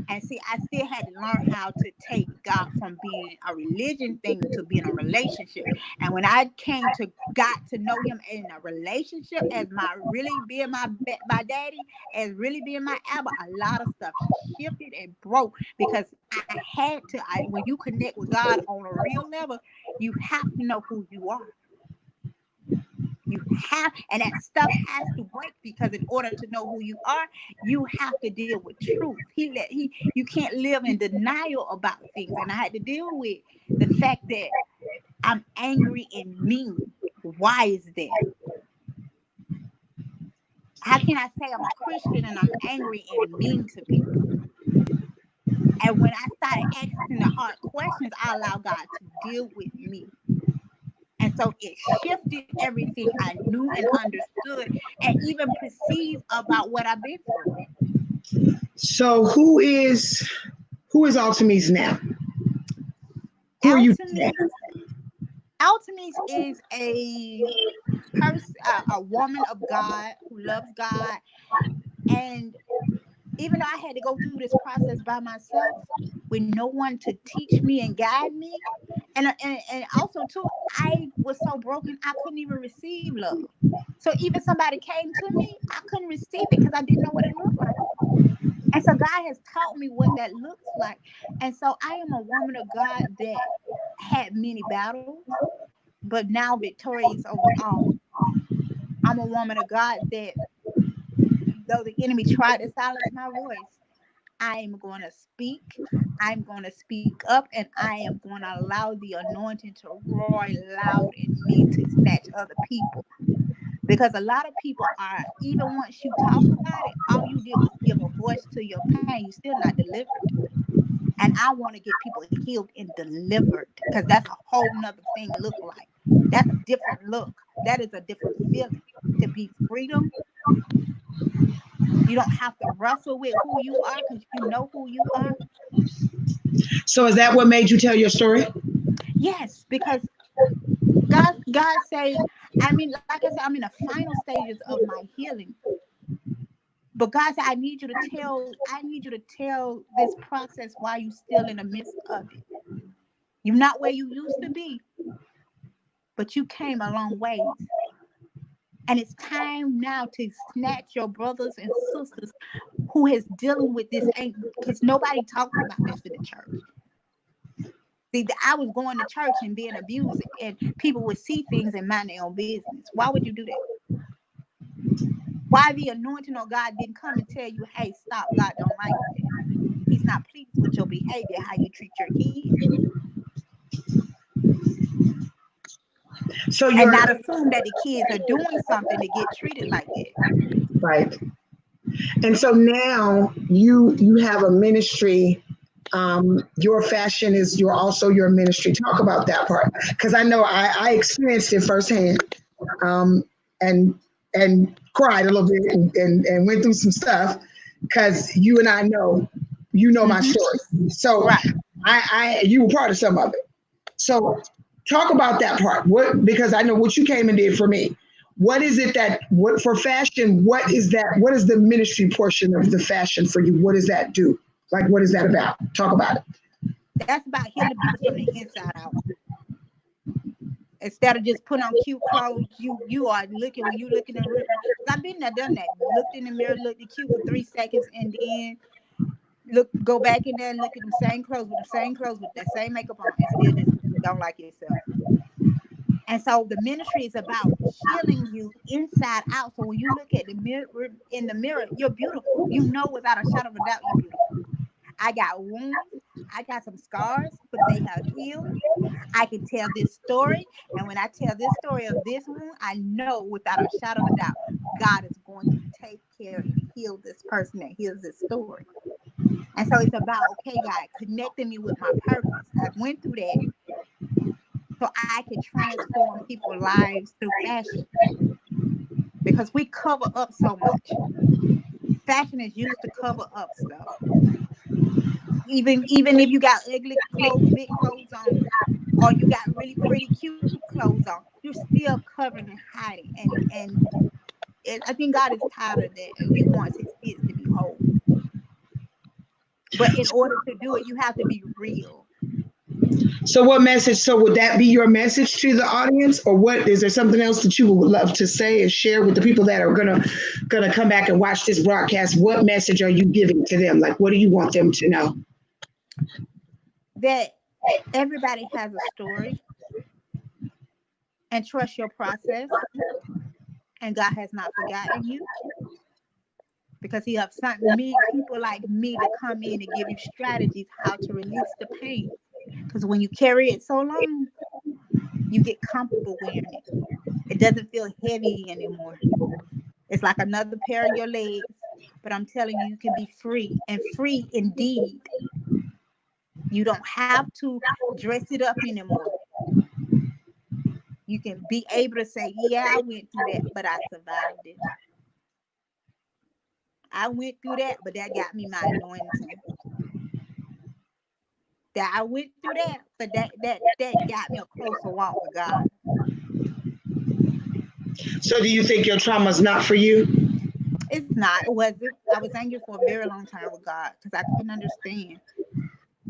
And see, I still had to learn how to take God from being a religion thing to being a relationship. And when I got to know Him in a relationship as my really being my daddy, as really being my Abba, a lot of stuff shifted and broke, because I had to. When you connect with God on a real level, you have to know who you are. You have, and that stuff has to break, because in order to know who you are, you have to deal with truth. You can't live in denial about things. And I had to deal with the fact that I'm angry and mean. Why is that? How can I say I'm a Christian and I'm angry and mean to people? And when I started asking the hard questions, I allowed God to deal with me. And so it shifted everything I knew and understood and even perceived about what I've been through. So who is Altamise now? Who are you today? Altamise is a person, a woman of God who loves God. And even though I had to go through this process by myself with no one to teach me and guide me, and also too, I was so broken I couldn't even receive love. So even somebody came to me, I couldn't receive it because I didn't know what it looked like. And so God has taught me what that looks like. And so I am a woman of God that had many battles, but now victorious over all. I'm a woman of God that, though the enemy tried to silence my voice, I am going to speak. I'm going to speak up, and I am going to allow the anointing to roar loud in me to snatch other people. Because a lot of people are, even once you talk about it, all you did was give a voice to your pain. You're still not delivered. And I want to get people healed and delivered, because that's a whole nother thing look like. That's a different look. That is a different feeling. To be freedom. You don't have to wrestle with who you are, because you know who you are. So is that what made you tell your story? Yes, because God say, I mean, like I said, I'm in the final stages of my healing. But God said, I need you to tell this process while you still in the midst of it. You're not where you used to be, but you came a long ways. And it's time now to snatch your brothers and sisters who is dealing with this, because nobody talks about this in the church. See, I was going to church and being abused, and people would see things and mind their own business. Why would you do that? Why the anointing of God didn't come and tell you, hey, stop, God don't like that. He's not pleased with your behavior, how you treat your kids. So And you're not assume that the kids are doing something to get treated like that. right. And so now you have a ministry. Your fashion is your ministry. Talk about that part, because I know I experienced it firsthand, um, and cried a little bit and went through some stuff, because you and I know my Mm-hmm. story. So Right. I you were part of some of it. So talk about that part. What, because I know what you came and did for me. What is it that what for fashion? What is that? What is the ministry portion of the fashion for you? What does that do? Like, what is that about? Talk about it. That's about healing people from the inside out. Instead of just putting on cute clothes, you are looking, when you look in the mirror. I've been there, done that. Looked in the mirror, looked cute for 3 seconds, and then go back in there and look at the same clothes with that same makeup on, and still just don't like yourself. And so the ministry is about healing you inside out. So when you look at the mirror, in the mirror, you're beautiful. You know without a shadow of a doubt you're beautiful. I got wounds. I got some scars, but they have healed. I can tell this story. And when I tell this story of this wound, I know without a shadow of a doubt, God is going to take care and heal this person that heals this story. And so it's about, okay, God, connecting me with my purpose. I went through that so I can transform people's lives through fashion. Because we cover up so much. Fashion is used to cover up stuff. Even if you got ugly clothes, big clothes on, or you got really pretty, cute clothes on, you're still covering and hiding. And I think God is tired of that, and He wants His kids to be whole. But in order to do it, you have to be real. So what message? So would that be your message to the audience, or what? Is there something else that you would love to say and share with the people that are gonna come back and watch this broadcast? What message are you giving to them? Like, what do you want them to know? That everybody has a story, and trust your process. And God has not forgotten you, because He has sent people like me to come in and give you strategies how to release the pain. Because when you carry it so long, you get comfortable wearing it. It doesn't feel heavy anymore. It's like another pair of your legs. But I'm telling you, you can be free, and free indeed. You don't have to dress it up anymore. You can be able to say, yeah, I went through that, but I survived it. I went through that, but that got me my anointing. That I went through that, but that got me a closer walk with God. So do you think your trauma is not for you? It's not. It wasn't. I was angry for a very long time with God because I couldn't understand.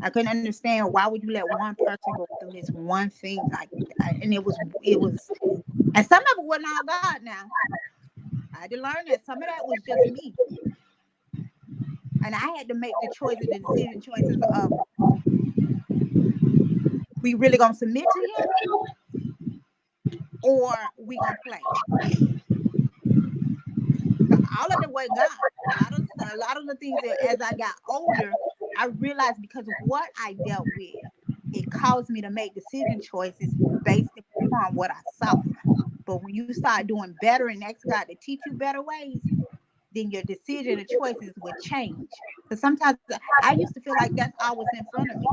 I couldn't understand, why would you let one person go through this one thing like that? And it was, and some of it wasn't all God. Now I had to learn that some of that was just me, and I had to make the choices of, we really gonna submit to Him, or we gonna play. So all of it was God. A lot of the things that, as I got older, I realized, because of what I dealt with, it caused me to make decision choices based upon what I saw. But when you start doing better and ask God to teach you better ways, then your decision and choices would change. Because sometimes I used to feel like that's always in front of me.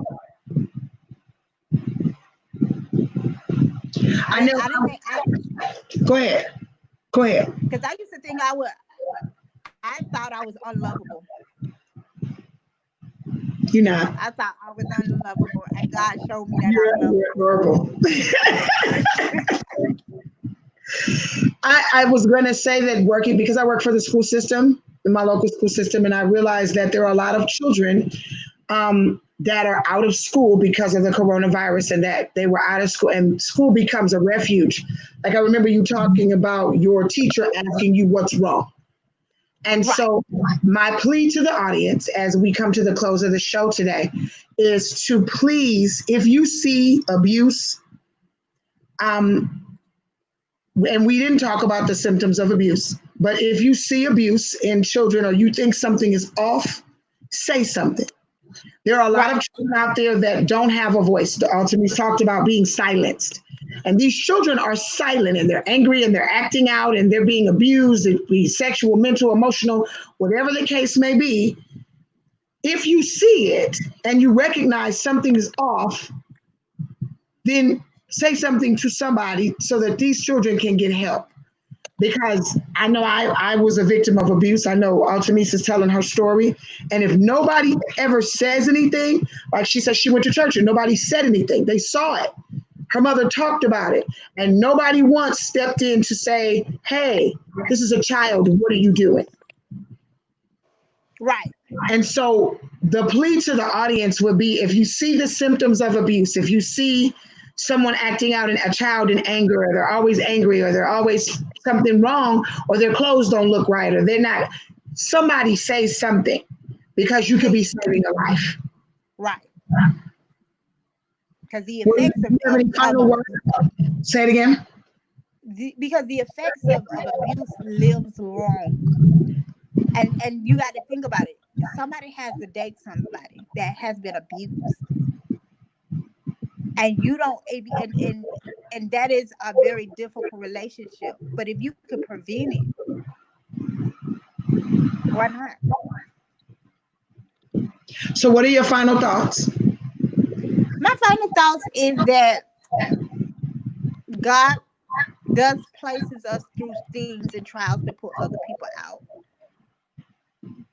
I know. I didn't think Go ahead. Go ahead. because I used to think I thought I was unlovable. You're not. I thought I was unlovable, and God showed me that I'm lovable. I was going to say that working, because I work for the school system, in my local school system, and I realized that there are a lot of children that are out of school because of the coronavirus, and that they were out of school, and school becomes a refuge. Like I remember you talking about your teacher asking you what's wrong. And Right. so my plea to the audience as we come to the close of the show today is to please, if you see abuse, and we didn't talk about the symptoms of abuse, but if you see abuse in children or you think something is off, say something. There are a lot Right. of children out there that don't have a voice. The Artemis talked about being silenced. And these children are silent, and they're angry, and they're acting out, and they're being abused. It be sexual, mental, emotional, whatever the case may be. If you see it and you recognize something is off, then say something to somebody so that these children can get help. Because I know I was a victim of abuse. I know Altamise is telling her story. And if nobody ever says anything, like she said, she went to church and nobody said anything. They saw it. Her mother talked about it. And nobody once stepped in to say, hey, this is a child. What are you doing? Right. And so the plea to the audience would be, if you see the symptoms of abuse, if you see someone acting out, a child in anger, or they're always angry, or they're always something wrong, or their clothes don't look right, or they're not, somebody say something, because you could be saving a life. Right. Because the Well, effects you have any final words? Say it again. Because the effects of abuse lives long. And you got to think about it. Somebody has to date somebody that has been abused. And you don't, and that is a very difficult relationship. But if you could prevent it, why not? So what are your final thoughts? My final thoughts is that God does places us through things and trials to put other people out.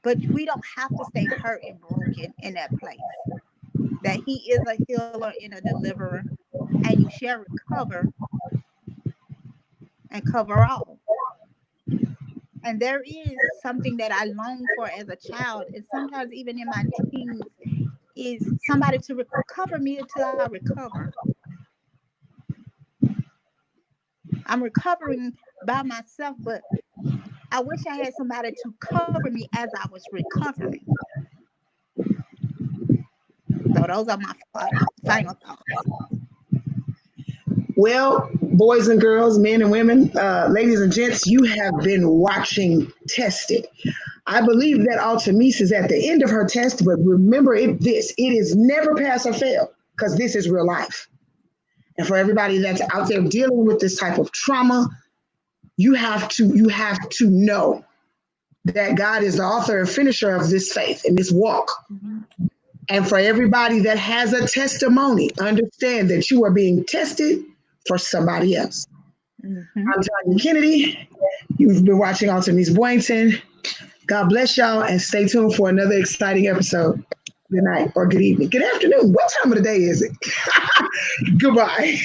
But we don't have to stay hurt and broken in that place. That He is a healer and a deliverer, and you shall recover and cover all. And there is something that I long for as a child, and sometimes even in my teens, is somebody to recover me until I recover. I'm recovering by myself, but I wish I had somebody to cover me as I was recovering. So those are my final thoughts. Well, boys and girls, men and women, ladies and gents, you have been watching Tested. I believe that Altamise is at the end of her test, but remember it is never pass or fail, because this is real life. And for everybody that's out there dealing with this type of trauma, you have to know that God is the author and finisher of this faith and this walk. Mm-hmm. And for everybody that has a testimony, understand that you are being tested for somebody else. Mm-hmm. I'm Tanya Kennedy. You've been watching Altamise Boynton. God bless y'all, and stay tuned for another exciting episode. Good night or good evening. Good afternoon. What time of the day is it? Goodbye.